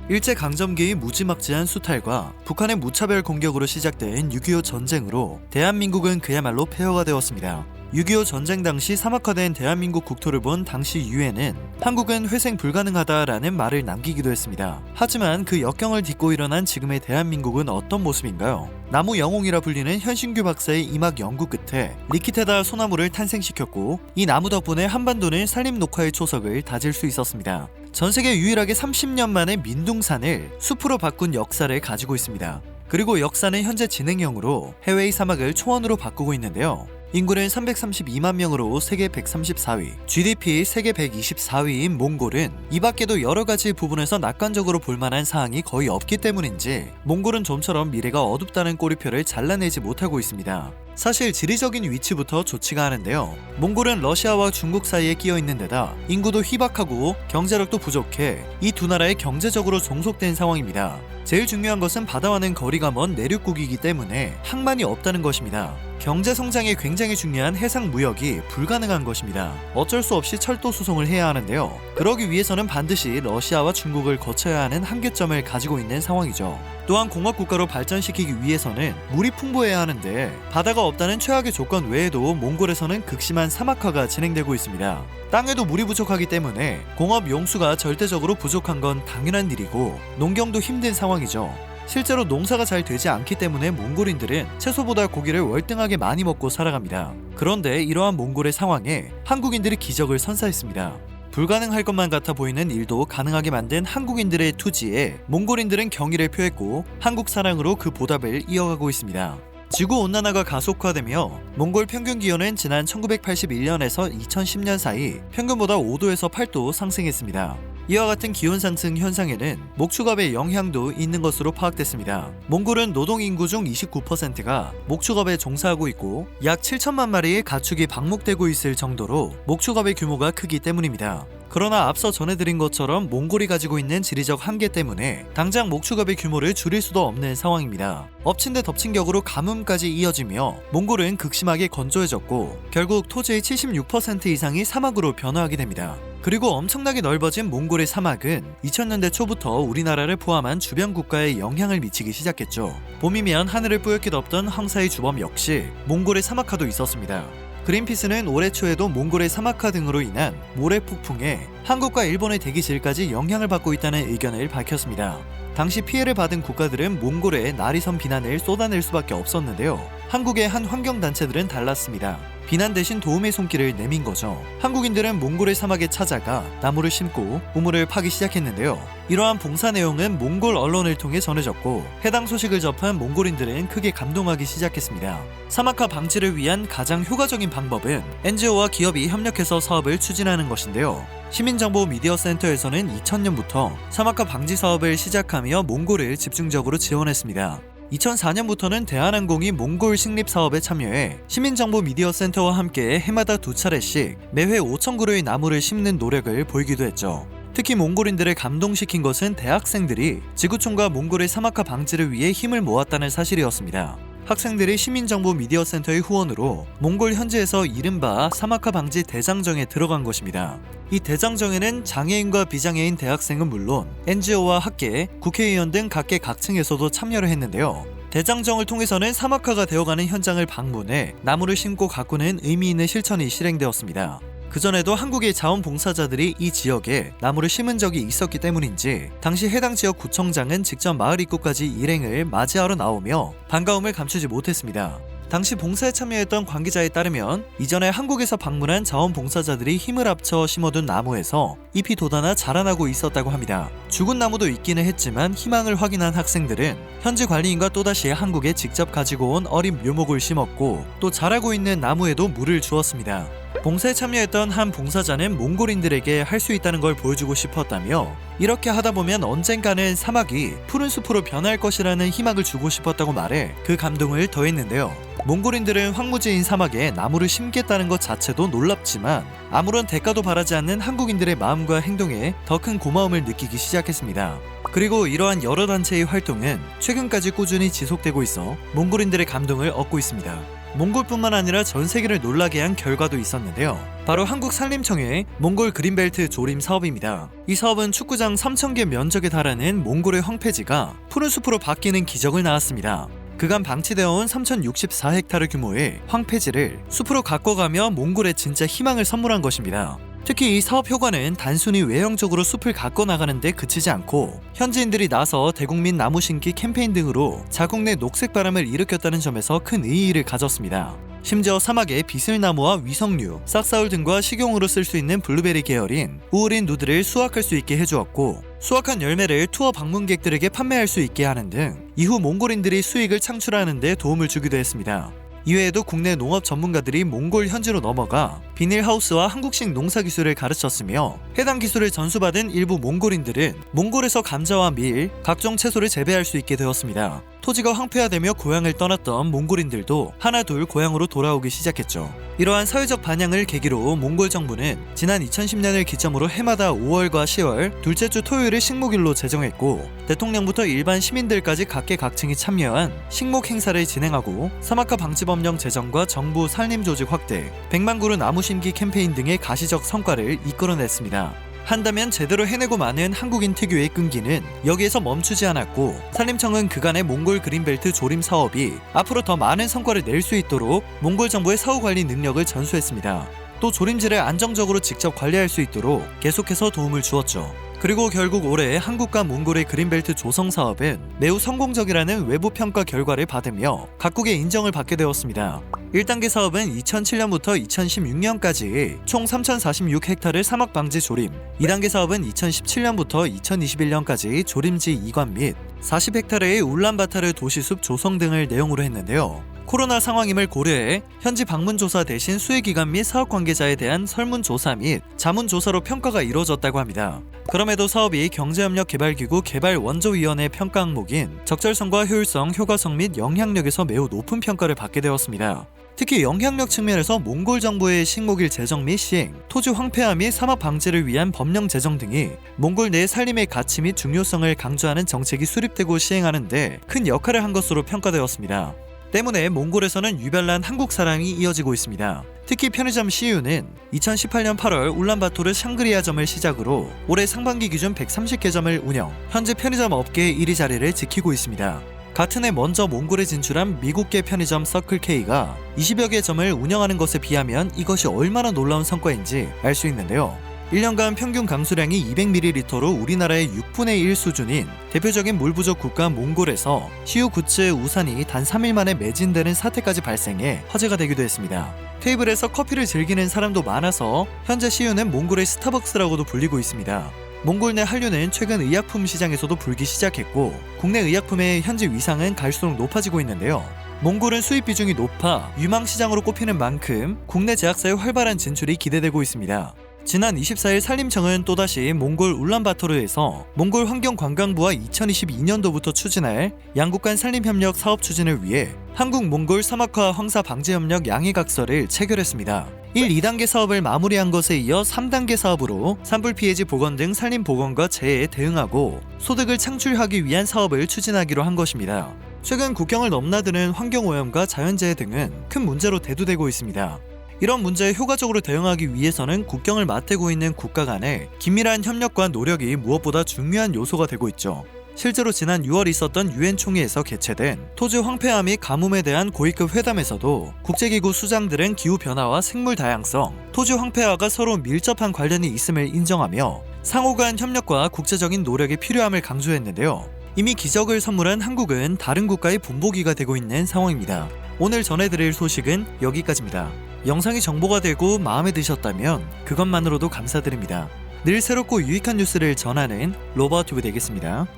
일제강점기의 무지막지한 수탈과 북한의 무차별 공격으로 시작된 6.25 전쟁으로 대한민국은 그야말로 폐허가 되었습니다. 6.25 전쟁 당시 사막화된 대한민국 국토를 본 당시 유엔은 한국은 회생 불가능하다라는 말을 남기기도 했습니다. 하지만 그 역경을 딛고 일어난 지금의 대한민국은 어떤 모습인가요? 나무 영웅이라 불리는 현신규 박사의 이막 연구 끝에 리키테다 소나무를 탄생시켰고, 이 나무 덕분에 한반도는 산림 녹화의 초석을 다질 수 있었습니다. 전세계 유일하게 30년 만에 민둥산을 숲으로 바꾼 역사를 가지고 있습니다. 그리고 역사는 현재 진행형으로 해외의 사막을 초원으로 바꾸고 있는데요. 인구는 332만 명으로 세계 134위, GDP 세계 124위인 몽골은 이 밖에도 여러가지 부분에서 낙관적으로 볼만한 사항이 거의 없기 때문인지 몽골은 좀처럼 미래가 어둡다는 꼬리표를 잘라내지 못하고 있습니다. 사실 지리적인 위치부터 좋지가 않은데요. 몽골은 러시아와 중국 사이에 끼어 있는 데다 인구도 희박하고 경제력도 부족해 이 두 나라의 경제적으로 종속된 상황입니다. 제일 중요한 것은 바다와는 거리가 먼 내륙국이기 때문에 항만이 없다는 것입니다. 경제 성장에 굉장히 중요한 해상 무역이 불가능한 것입니다. 어쩔 수 없이 철도 수송을 해야 하는데요. 그러기 위해서는 반드시 러시아와 중국을 거쳐야 하는 한계점을 가지고 있는 상황이죠. 또한 공업국가로 발전시키기 위해서는 물이 풍부해야 하는데 바다가 없다는 최악의 조건 외에도 몽골에서는 극심한 사막화가 진행되고 있습니다. 땅에도 물이 부족하기 때문에 공업 용수가 절대적으로 부족한 건 당연한 일이고 농경도 힘든 상황이죠. 실제로 농사가 잘 되지 않기 때문에 몽골인들은 채소보다 고기를 월등하게 많이 먹고 살아갑니다. 그런데 이러한 몽골의 상황에 한국인들이 기적을 선사했습니다. 불가능할 것만 같아 보이는 일도 가능하게 만든 한국인들의 투지에 몽골인들은 경의를 표했고 한국 사랑으로 그 보답을 이어가고 있습니다. 지구온난화가 가속화되며 몽골 평균 기온은 지난 1981년에서 2010년 사이 평균보다 5도에서 8도 상승했습니다. 이와 같은 기온 상승 현상에는 목축업의 영향도 있는 것으로 파악됐습니다. 몽골은 노동 인구 중 29%가 목축업에 종사하고 있고 약 7천만 마리의 가축이 방목되고 있을 정도로 목축업의 규모가 크기 때문입니다. 그러나 앞서 전해드린 것처럼 몽골이 가지고 있는 지리적 한계 때문에 당장 목축업의 규모를 줄일 수도 없는 상황입니다. 엎친 데 덮친 격으로 가뭄까지 이어지며 몽골은 극심하게 건조해졌고 결국 토지의 76% 이상이 사막으로 변화하게 됩니다. 그리고 엄청나게 넓어진 몽골의 사막은 2000년대 초부터 우리나라를 포함한 주변 국가에 영향을 미치기 시작했죠. 봄이면 하늘을 뿌옇게 덮던 황사의 주범 역시 몽골의 사막화도 있었습니다. 그린피스는 올해 초에도 몽골의 사막화 등으로 인한 모래 폭풍에 한국과 일본의 대기질까지 영향을 받고 있다는 의견을 밝혔습니다. 당시 피해를 받은 국가들은 몽골에 날이선 비난을 쏟아낼 수밖에 없었는데요. 한국의 한 환경단체들은 달랐습니다. 비난 대신 도움의 손길을 내민 거죠. 한국인들은 몽골의 사막에 찾아가 나무를 심고 우물을 파기 시작했는데요. 이러한 봉사 내용은 몽골 언론을 통해 전해졌고 해당 소식을 접한 몽골인들은 크게 감동하기 시작했습니다. 사막화 방지를 위한 가장 효과적인 방법은 NGO와 기업이 협력해서 사업을 추진하는 것인데요. 시민정보미디어센터에서는 2000년부터 사막화 방지 사업을 시작하며 몽골을 집중적으로 지원했습니다. 2004년부터는 대한항공이 몽골 식립 사업에 참여해 시민정보미디어센터와 함께 해마다 2차례씩 매회 5,000그루의 나무를 심는 노력을 보이기도 했죠. 특히 몽골인들을 감동시킨 것은 대학생들이 지구촌과 몽골의 사막화 방지를 위해 힘을 모았다는 사실이었습니다. 학생들이 시민정보미디어센터의 후원으로 몽골 현지에서 이른바 사막화 방지 대장정에 들어간 것입니다. 이 대장정에는 장애인과 비장애인 대학생은 물론 NGO와 학계, 국회의원 등 각계 각층에서도 참여를 했는데요. 대장정을 통해서는 사막화가 되어가는 현장을 방문해 나무를 심고 가꾸는 의미 있는 실천이 실행되었습니다. 그전에도 한국의 자원봉사자들이 이 지역에 나무를 심은 적이 있었기 때문인지 당시 해당 지역 구청장은 직접 마을 입구까지 일행을 맞이하러 나오며 반가움을 감추지 못했습니다. 당시 봉사에 참여했던 관계자에 따르면 이전에 한국에서 방문한 자원봉사자들이 힘을 합쳐 심어둔 나무에서 잎이 돋아나 자라나고 있었다고 합니다. 죽은 나무도 있기는 했지만 희망을 확인한 학생들은 현지 관리인과 또다시 한국에 직접 가지고 온 어린 묘목을 심었고 또 자라고 있는 나무에도 물을 주었습니다. 봉사에 참여했던 한 봉사자는 몽골인들에게 할 수 있다는 걸 보여주고 싶었다며 이렇게 하다 보면 언젠가는 사막이 푸른 숲으로 변할 것이라는 희망을 주고 싶었다고 말해 그 감동을 더했는데요. 몽골인들은 황무지인 사막에 나무를 심겠다는 것 자체도 놀랍지만 아무런 대가도 바라지 않는 한국인들의 마음과 행동에 더 큰 고마움을 느끼기 시작했습니다. 그리고 이러한 여러 단체의 활동은 최근까지 꾸준히 지속되고 있어 몽골인들의 감동을 얻고 있습니다. 몽골뿐만 아니라 전 세계를 놀라게 한 결과도 있었는데요. 바로 한국산림청의 몽골 그린벨트 조림 사업입니다. 이 사업은 축구장 3,000개 면적에 달하는 몽골의 황폐지가 푸른 숲으로 바뀌는 기적을 낳았습니다. 그간 방치되어 온 3,064헥타르 규모의 황폐지를 숲으로 가꿔가며 몽골에 진짜 희망을 선물한 것입니다. 특히 이 사업 효과는 단순히 외형적으로 숲을 가꿔 나가는데 그치지 않고 현지인들이 나서 대국민 나무 심기 캠페인 등으로 자국 내 녹색 바람을 일으켰다는 점에서 큰 의의를 가졌습니다. 심지어 사막에 비슬나무와 위성류, 싹사울 등과 식용으로 쓸 수 있는 블루베리 계열인 우울인 누드를 수확할 수 있게 해주었고, 수확한 열매를 투어 방문객들에게 판매할 수 있게 하는 등 이후 몽골인들이 수익을 창출하는 데 도움을 주기도 했습니다. 이외에도 국내 농업 전문가들이 몽골 현지로 넘어가 비닐하우스와 한국식 농사기술을 가르쳤으며, 해당 기술을 전수받은 일부 몽골인들은 몽골에서 감자와 밀, 각종 채소를 재배할 수 있게 되었습니다. 토지가 황폐화되며 고향을 떠났던 몽골인들도 하나둘 고향으로 돌아오기 시작했죠. 이러한 사회적 반향을 계기로 몽골 정부는 지난 2010년을 기점으로 해마다 5월과 10월 둘째 주 토요일을 식목일로 제정했고, 대통령부터 일반 시민들까지 각계각층이 참여한 식목 행사를 진행하고, 사막화 방지법령 제정과 정부 산림조직 확대, 100만 그루 나무 심기 캠페인 등의 가시적 성과를 이끌어냈습니다. 한다면 제대로 해내고 마는 한국인 특유의 끈기는 여기에서 멈추지 않았고, 산림청은 그간의 몽골 그린벨트 조림 사업이 앞으로 더 많은 성과를 낼 수 있도록 몽골 정부의 사후 관리 능력을 전수했습니다. 또 조림지를 안정적으로 직접 관리할 수 있도록 계속해서 도움을 주었죠. 그리고 결국 올해 한국과 몽골의 그린벨트 조성 사업은 매우 성공적이라는 외부 평가 결과를 받으며 각국의 인정을 받게 되었습니다. 1단계 사업은 2007년부터 2016년까지 총 3,046헥타르 사막 방지 조림, 2단계 사업은 2017년부터 2021년까지 조림지 이관 및 40헥타르의 울란바타르 도시숲 조성 등을 내용으로 했는데요. 코로나 상황임을 고려해 현지 방문조사 대신 수혜기관 및 사업 관계자에 대한 설문조사 및 자문조사로 평가가 이루어졌다고 합니다. 그럼에도 사업이 경제협력개발기구 개발원조위원회 평가 항목인 적절성과 효율성, 효과성 및 영향력에서 매우 높은 평가를 받게 되었습니다. 특히 영향력 측면에서 몽골 정부의 식목일 제정 및 시행, 토지 황폐화 및 사막 방지를 위한 법령 제정 등이 몽골 내 산림의 가치 및 중요성을 강조하는 정책이 수립되고 시행하는 데 큰 역할을 한 것으로 평가되었습니다. 때문에 몽골에서는 유별난 한국 사랑이 이어지고 있습니다. 특히 편의점 CU는 2018년 8월 울란바토르 샹그리아점을 시작으로 올해 상반기 기준 130개점을 운영, 현재 편의점 업계의 1위 자리를 지키고 있습니다. 같은 해 먼저 몽골에 진출한 미국계 편의점 서클K가 20여 개 점을 운영하는 것에 비하면 이것이 얼마나 놀라운 성과인지 알 수 있는데요. 1년간 평균 강수량이 200ml로 우리나라의 6분의 1 수준인 대표적인 물 부족 국가 몽골에서 CU 굿즈의 우산이 단 3일 만에 매진되는 사태까지 발생해 화제가 되기도 했습니다. 테이블에서 커피를 즐기는 사람도 많아서 현재 CU는 몽골의 스타벅스라고도 불리고 있습니다. 몽골 내 한류는 최근 의약품 시장에서도 불기 시작했고, 국내 의약품의 현지 위상은 갈수록 높아지고 있는데요. 몽골은 수입 비중이 높아 유망 시장으로 꼽히는 만큼 국내 제약사의 활발한 진출이 기대되고 있습니다. 지난 24일 산림청은 또다시 몽골 울란바토르에서 몽골 환경관광부와 2022년도부터 추진할 양국 간 산림협력 사업 추진을 위해 한국-몽골 사막화 황사 방지협력 양해각서를 체결했습니다. 1, 2단계 사업을 마무리한 것에 이어 3단계 사업으로 산불 피해지 복원 등 산림 복원과 재해에 대응하고 소득을 창출하기 위한 사업을 추진하기로 한 것입니다. 최근 국경을 넘나드는 환경오염과 자연재해 등은 큰 문제로 대두되고 있습니다. 이런 문제에 효과적으로 대응하기 위해서는 국경을 맞대고 있는 국가 간의 긴밀한 협력과 노력이 무엇보다 중요한 요소가 되고 있죠. 실제로 지난 6월 있었던 UN 총회에서 개최된 토지 황폐화 및 가뭄에 대한 고위급 회담에서도 국제기구 수장들은 기후변화와 생물 다양성, 토지 황폐화가 서로 밀접한 관련이 있음을 인정하며 상호 간 협력과 국제적인 노력이 필요함을 강조했는데요. 이미 기적을 선물한 한국은 다른 국가의 본보기가 되고 있는 상황입니다. 오늘 전해드릴 소식은 여기까지입니다. 영상이 정보가 되고 마음에 드셨다면 그것만으로도 감사드립니다. 늘 새롭고 유익한 뉴스를 전하는 로버튜브 되겠습니다.